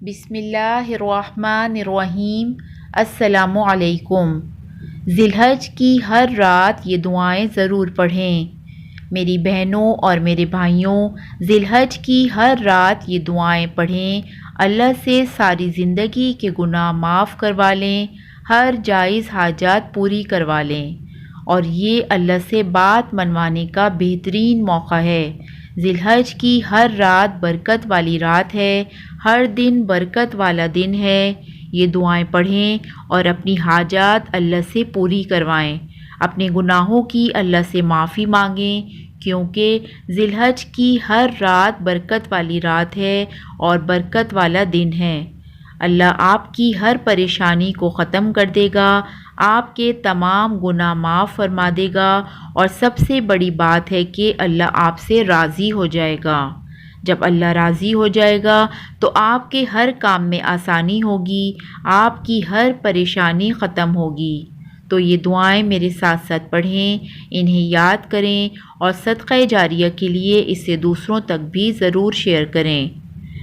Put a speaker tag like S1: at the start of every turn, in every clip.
S1: بسم اللہ الرحمن الرحیم۔ السلام علیکم۔ ذی الحج کی ہر رات یہ دعائیں ضرور پڑھیں۔ میری بہنوں اور میرے بھائیوں، ذی الحج کی ہر رات یہ دعائیں پڑھیں، اللہ سے ساری زندگی کے گناہ معاف کروا لیں، ہر جائز حاجات پوری کروا لیں، اور یہ اللہ سے بات منوانے کا بہترین موقع ہے۔ ذی الحج کی ہر رات برکت والی رات ہے، ہر دن برکت والا دن ہے۔ یہ دعائیں پڑھیں اور اپنی حاجات اللہ سے پوری کروائیں، اپنے گناہوں کی اللہ سے معافی مانگیں، کیونکہ ذی الحج کی ہر رات برکت والی رات ہے اور برکت والا دن ہے۔ اللہ آپ کی ہر پریشانی کو ختم کر دے گا، آپ کے تمام گناہ معاف فرما دے گا، اور سب سے بڑی بات ہے کہ اللہ آپ سے راضی ہو جائے گا۔ جب اللہ راضی ہو جائے گا تو آپ کے ہر کام میں آسانی ہوگی، آپ کی ہر پریشانی ختم ہوگی۔ تو یہ دعائیں میرے ساتھ ساتھ پڑھیں، انہیں یاد کریں، اور صدقہ جاریہ کے لیے اسے دوسروں تک بھی ضرور شیئر کریں۔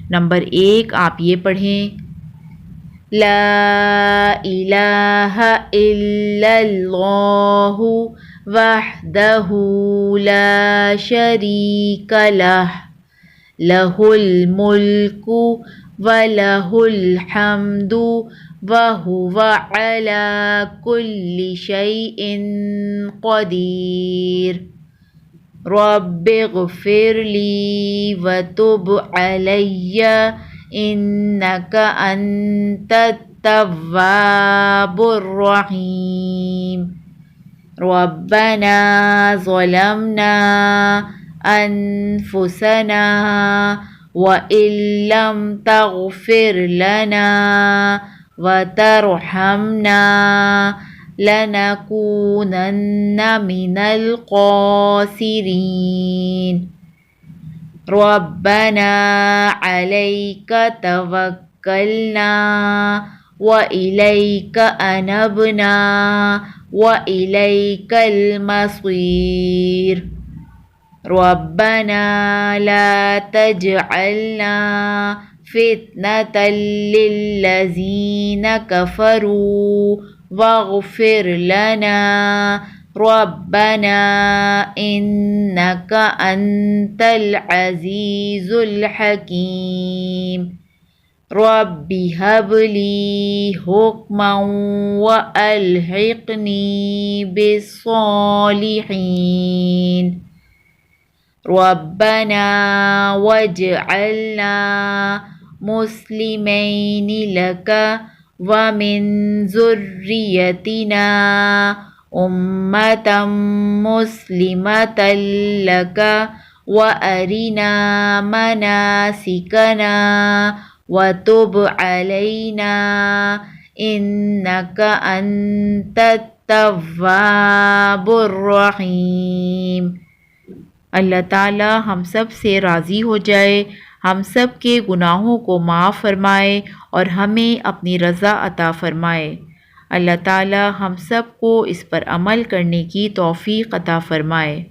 S1: نمبر 1، آپ یہ پڑھیں: لا الہ الا اللہ وحدہ لا شریک لہ، لہ الملک ولہ الحمد وہو علی کل شیء قدیر، رب اغفر لی وتب علی انک انت التواب الرحیم، ربنا ظلمنا انفسنا وان لم تغفر لنا وترحمنا لنکونن من الخاسرین، ربنا علیک توکلنا وإلیک انبنا وإلیک المصیر، ربنا لا تجعلنا فتنة للذین کفروا واغفر لنا ربنا انک انت العزیز الحکیم، رب هب لی حکما والحقنی بالصالحین، ربنا واجعلنا مسلمین لک ومن ذریتنا امة مسلمة لک وارنا مناسکنا وتب علینا انک انت التواب الرحیم۔ اللہ تعالی ہم سب سے راضی ہو جائے، ہم سب کے گناہوں کو معاف فرمائے اور ہمیں اپنی رضا عطا فرمائے۔ اللہ تعالی ہم سب کو اس پر عمل کرنے کی توفیق عطا فرمائے۔